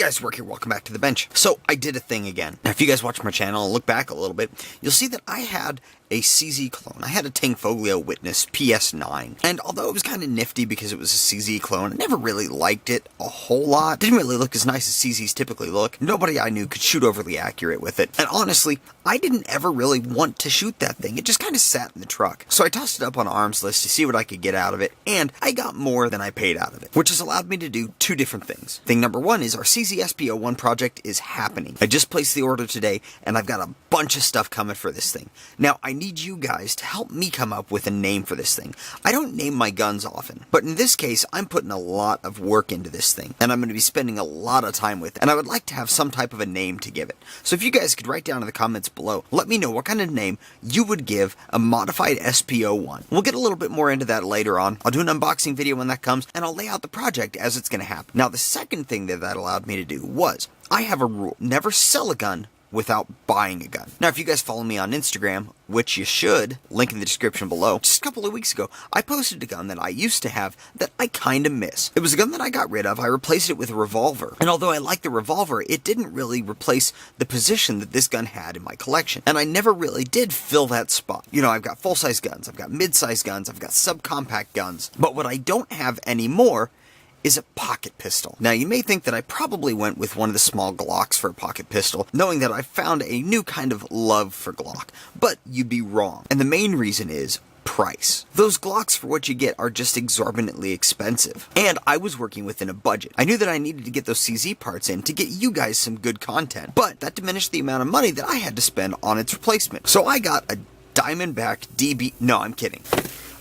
guys, Work here, welcome back to the bench. So, I did a thing again. Now, if you guys watch my channel and look back a little bit, you'll see that I had a CZ clone. I had a Tanfoglio Witness PS9. And although it was kind of nifty because it was a CZ clone, I never really liked it a whole lot. Didn't really look as nice as CZs typically look. Nobody I knew could shoot overly accurate with it. And honestly, I didn't ever really want to shoot that thing. It just kind of sat in the truck. So I tossed it up on arms list to see what I could get out of it, and I got more than I paid out of it, which has allowed me to do two different things. Thing number one is our CZ SP01 project is happening. I just placed the order today, and I've got a bunch of stuff coming for this thing. Now, I need you guys to help me come up with a name for this thing. I don't name my guns often, but in this case, I'm putting a lot of work into this thing, and I'm going to be spending a lot of time with it, and I would like to have some type of a name to give it. So if you guys could write down in the comments below, let me know what kind of name you would give a modified SP01. We'll get a little bit more into that later on. I'll do an unboxing video when that comes, and I'll lay out the project as it's going to happen. Now, the second thing that allowed me to do was, I have a rule. Never sell a gun without buying a gun. Now, if you guys follow me on Instagram, which you should, link in the description below, just a couple of weeks ago, I posted a gun that I used to have that I kind of miss. It was a gun that I got rid of. I replaced it with a revolver. And although I like the revolver, it didn't really replace the position that this gun had in my collection. And I never really did fill that spot. You know, I've got full-size guns, I've got mid-size guns, I've got subcompact guns. But what I don't have anymore is a pocket pistol. Now, you may think that I probably went with one of the small Glocks for a pocket pistol, knowing that I found a new kind of love for Glock, but you'd be wrong. And the main reason is price. Those Glocks, for what you get, are just exorbitantly expensive. And I was working within a budget. I knew that I needed to get those CZ parts in to get you guys some good content, but that diminished the amount of money that I had to spend on its replacement. So I got a Diamondback DB... No, I'm kidding.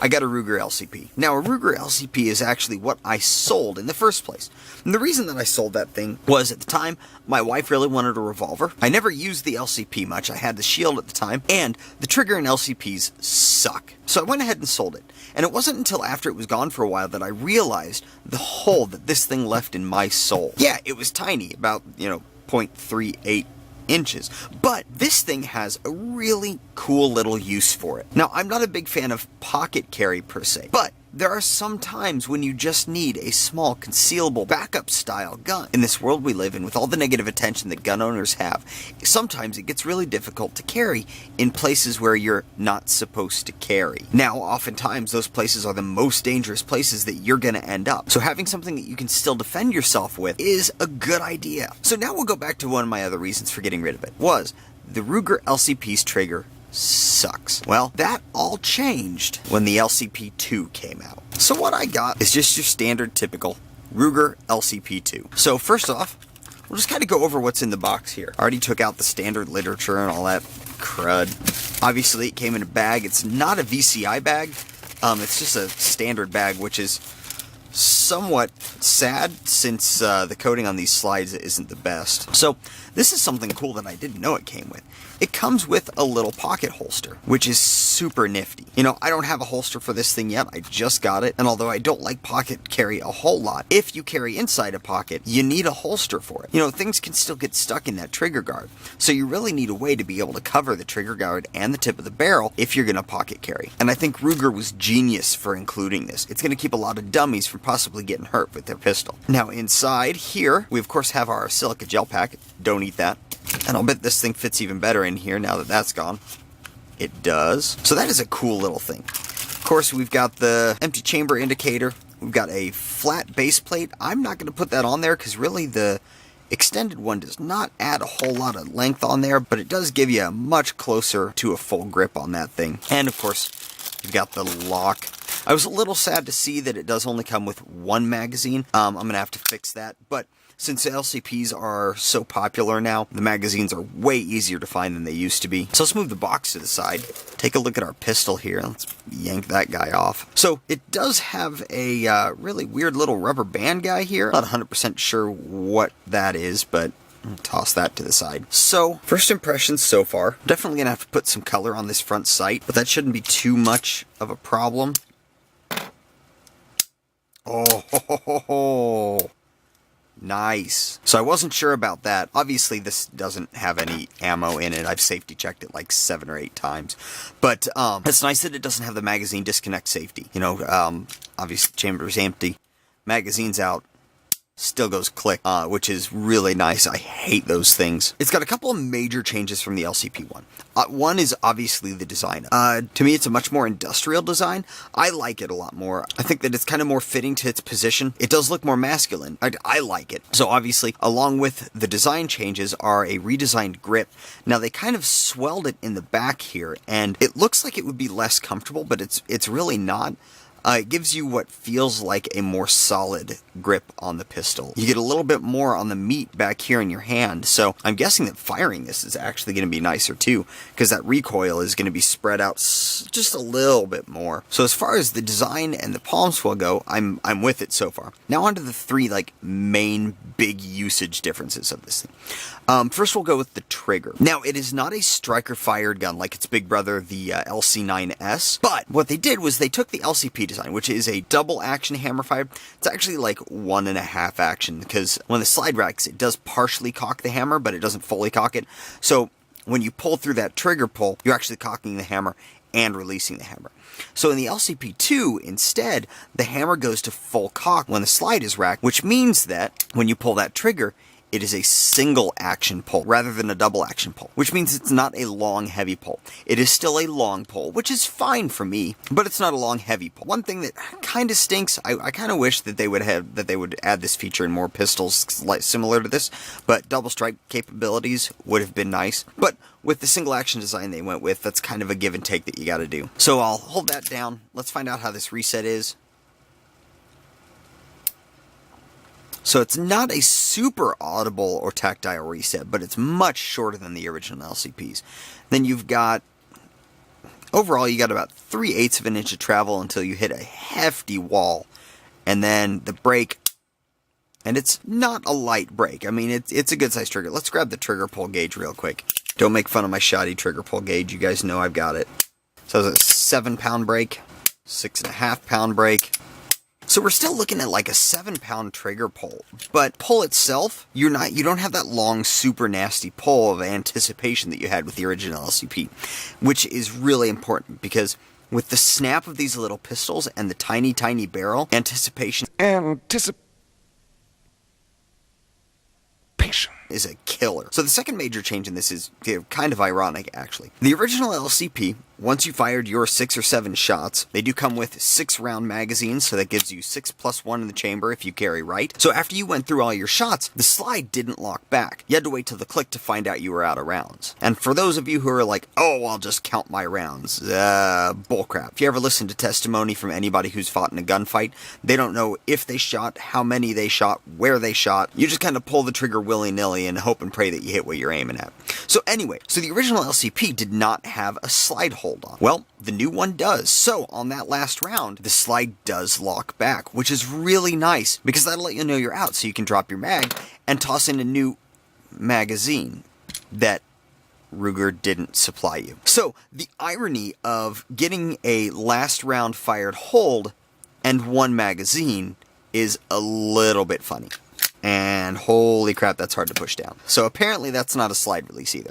I got a Ruger LCP. Now, a Ruger LCP is actually what I sold in the first place. And the reason that I sold that thing was, at the time, my wife really wanted a revolver. I never used the LCP much. I had the Shield at the time, and the trigger in LCPs suck. So I went ahead and sold it. And it wasn't until after it was gone for a while that I realized the hole that this thing left in my soul. Yeah, it was tiny, about, 0.38 inches, but this thing has a really cool little use for it. Now, I'm not a big fan of pocket carry per se, but there are some times when you just need a small, concealable, backup style gun. In this world we live in, with all the negative attention that gun owners have, sometimes it gets really difficult to carry in places where you're not supposed to carry. Now, oftentimes, those places are the most dangerous places that you're going to end up. So having something that you can still defend yourself with is a good idea. So now we'll go back to one of my other reasons for getting rid of it, was the Ruger LCP's trigger sucks. Well, that all changed when the LCPII came out. So what I got is just your standard typical Ruger LCPII. So first off, we'll just kind of go over what's in the box here. I already took out the standard literature and all that crud. Obviously, it came in a bag. It's not a VCI bag. It's just a standard bag, which is somewhat sad since the coating on these slides isn't the best. So this is something cool that I didn't know it came with. It comes with a little pocket holster, which is super nifty. I don't have a holster for this thing yet. I just got it. And although I don't like pocket carry a whole lot, if you carry inside a pocket, you need a holster for it. Things can still get stuck in that trigger guard. So you really need a way to be able to cover the trigger guard and the tip of the barrel if you're going to pocket carry. And I think Ruger was genius for including this. It's going to keep a lot of dummies from possibly getting hurt with their pistol. Now, inside here, we of course have our silica gel pack. Don't eat that. And I'll bet this thing fits even better in here now that that's gone. It does. So that is a cool little thing. Of course, we've got the empty chamber indicator. We've got a flat base plate. I'm not going to put that on there because really the extended one does not add a whole lot of length on there, but it does give you a much closer to a full grip on that thing. And of course, you've got the lock. I was a little sad to see that it does only come with one magazine. I'm going to have to fix that, but since LCPs are so popular now, the magazines are way easier to find than they used to be. So let's move the box to the side. Take a look at our pistol here. Let's yank that guy off. So it does have a really weird little rubber band guy here. Not 100% sure what that is, but I'll toss that to the side. So, first impressions so far. Definitely going to have to put some color on this front sight, but that shouldn't be too much of a problem. Oh, ho, ho, ho, ho. Nice. So I wasn't sure about that. Obviously, this doesn't have any ammo in it. I've safety checked it like 7 or 8 times. But it's nice that it doesn't have the magazine disconnect safety. Obviously, chamber's empty. Magazine's out. still goes click, which is really nice. I hate those things. It's got a couple of major changes from the LCP1. One is obviously the design. To me, it's a much more industrial design. I like it a lot more. I think that it's kind of more fitting to its position. It does look more masculine. I like it. So obviously, along with the design changes are a redesigned grip. Now, they kind of swelled it in the back here, and it looks like it would be less comfortable, but it's really not. It gives you what feels like a more solid grip on the pistol. You get a little bit more on the meat back here in your hand, so I'm guessing that firing this is actually going to be nicer too, because that recoil is going to be spread out just a little bit more. So as far as the design and the palm swell go, I'm with it so far. Now on to the three main big usage differences of this thing. First we'll go with the trigger. Now it is not a striker fired gun like its big brother, the LC9S, but what they did was they took the LCP design, which is a double action hammer fire. It's actually like 1.5 action, because when the slide racks, it does partially cock the hammer, but it doesn't fully cock it. So when you pull through that trigger pull, you're actually cocking the hammer and releasing the hammer. So in the LCP2, instead, the hammer goes to full cock when the slide is racked, which means that when you pull that trigger, it is a single action pull rather than a double action pull, which means it's not a long, heavy pull. It is still a long pull, which is fine for me, but it's not a long, heavy pull. One thing that kind of stinks, I kind of wish that they would add this feature in more pistols similar to this, but double strike capabilities would have been nice. But with the single action design they went with, that's kind of a give and take that you got to do. So I'll hold that down. Let's find out how this reset is. So it's not a super audible or tactile reset, but it's much shorter than the original LCPs. Then you've got, overall you got about 3/8 of an inch of travel until you hit a hefty wall. And then the brake, and it's not a light brake. I mean, it's a good size trigger. Let's grab the trigger pull gauge real quick. Don't make fun of my shoddy trigger pull gauge. You guys know I've got it. So it's a 7-pound brake, 6.5-pound brake. So we're still looking at like a 7-pound trigger pull, but pull itself, you don't have that long, super nasty pull of anticipation that you had with the original LCP, which is really important because with the snap of these little pistols and the tiny, tiny barrel, anticipation is a killer. So the second major change in this is kind of ironic, actually. The original LCP, once you fired your 6 or 7 shots, they do come with 6-round magazines, so that gives you 6 + 1 in the chamber if you carry right. So after you went through all your shots, the slide didn't lock back. You had to wait till the click to find out you were out of rounds. And for those of you who are like, oh, I'll just count my rounds, bullcrap. If you ever listen to testimony from anybody who's fought in a gunfight, they don't know if they shot, how many they shot, where they shot. You just kind of pull the trigger willy-nilly and hope and pray that you hit what you're aiming at. So anyway, the original LCP did not have a slide hold on. Well, the new one does. So on that last round, the slide does lock back, which is really nice because that'll let you know you're out, so you can drop your mag and toss in a new magazine that Ruger didn't supply you. So the irony of getting a last round fired hold and 1 magazine is a little bit funny. And holy crap, that's hard to push down. So apparently that's not a slide release either.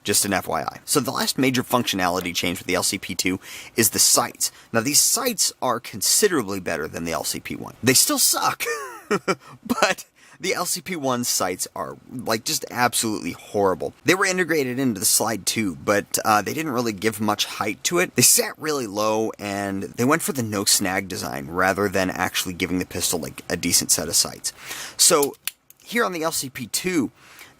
Just an FYI. So the last major functionality change with the LCP2 is the sights. Now these sights are considerably better than the LCP1. They still suck, but the LCP1 sights are just absolutely horrible. They were integrated into the slide too, but they didn't really give much height to it. They sat really low and they went for the no snag design rather than actually giving the pistol a decent set of sights. So here on the LCP2,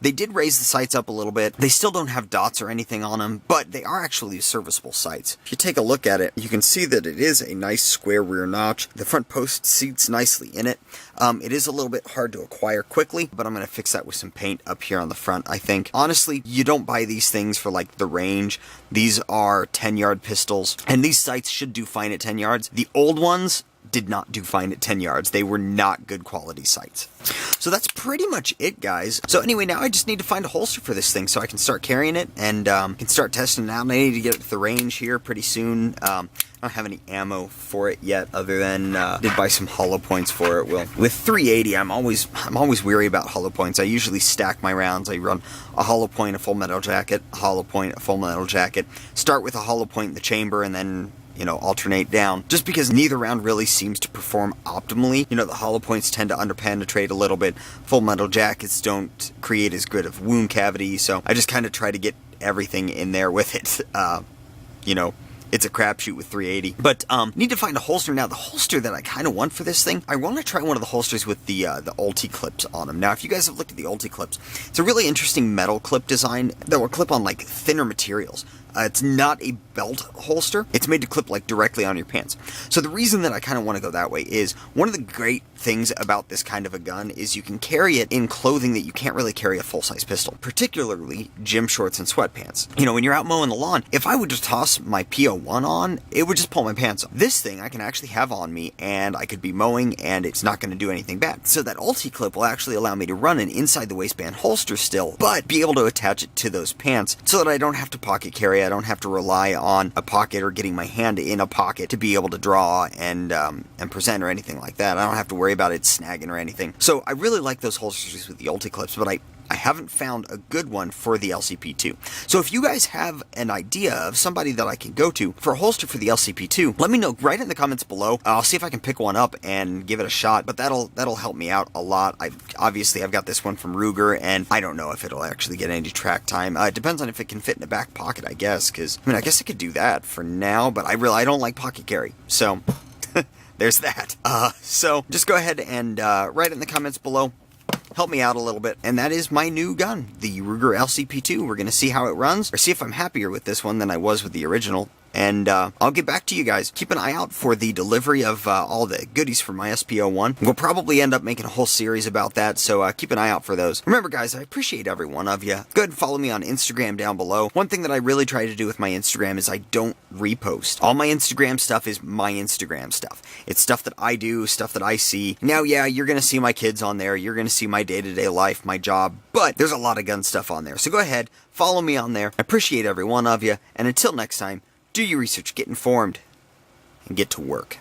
they did raise the sights up a little bit. They still don't have dots or anything on them, but they are actually serviceable sights. If you take a look at it, you can see that it is a nice square rear notch. The front post seats nicely in it. It is a little bit hard to acquire quickly, but I'm going to fix that with some paint up here on the front, I think. Honestly, you don't buy these things for the range. These are 10-yard pistols, and these sights should do fine at 10 yards. The old ones did not do fine at 10 yards. They were not good quality sights. So that's pretty much it, guys. So anyway, now I just need to find a holster for this thing so I can start carrying it and can start testing it out. And I need to get it to the range here pretty soon. I don't have any ammo for it yet, other than did buy some hollow points for it. Well, with 380, I'm always weary about hollow points. I usually stack my rounds. I run a hollow point, a full metal jacket, a hollow point, a full metal jacket. Start with a hollow point in the chamber, and then alternate down, just because neither round really seems to perform optimally. The hollow points tend to underpenetrate a little bit. Full metal jackets don't create as good of wound cavity, so I just kind of try to get everything in there with it. It's a crapshoot with 380. But need to find a holster. Now, the holster that I kind of want for this thing, I want to try one of the holsters with the ulti clips on them. Now, if you guys have looked at the ulti clips, it's a really interesting metal clip design that will clip on like thinner materials. It's not a belt holster. It's made to clip like directly on your pants. So the reason that I kind of want to go that way is one of the great things about this kind of a gun is you can carry it in clothing that you can't really carry a full-size pistol, particularly gym shorts and sweatpants. When you're out mowing the lawn, if I would just toss my PO1 on, it would just pull my pants off. This thing I can actually have on me, and I could be mowing, and it's not going to do anything bad. So that ulti clip will actually allow me to run an inside the waistband holster still, but be able to attach it to those pants so that I don't have to pocket carry. I don't have to rely on a pocket or getting my hand in a pocket to be able to draw and present or anything like that. I don't have to worry about it snagging or anything. So I really like those holsters with the ulti clips, but I haven't found a good one for the LCPII. So if you guys have an idea of somebody that I can go to for a holster for the LCPII, let me know right in the comments below. I'll see if I can pick one up and give it a shot, but that'll help me out a lot. I've got this one from Ruger, and I don't know if it'll actually get any track time. It depends on if it can fit in the back pocket, I guess, because, I guess I could do that for now, but I don't like pocket carry, so there's that. So just go ahead and write in the comments below. Help me out a little bit. And that is my new gun, the Ruger LCPII. We're going to see how it runs, or see if I'm happier with this one than I was with the original. And I'll get back to you guys. Keep an eye out for the delivery of all the goodies for my SPO1. We'll probably end up making a whole series about that, so keep an eye out for those. Remember, guys, I appreciate every one of you. Go ahead and follow me on Instagram down below. One thing that I really try to do with my Instagram is I don't repost. All my Instagram stuff is my Instagram stuff. It's stuff that I do, stuff that I see. Now, yeah, you're going to see my kids on there. You're going to see my day-to-day life, my job, but there's a lot of gun stuff on there. So go ahead, follow me on there. I appreciate every one of you, and until next time, do your research, get informed, and get to work.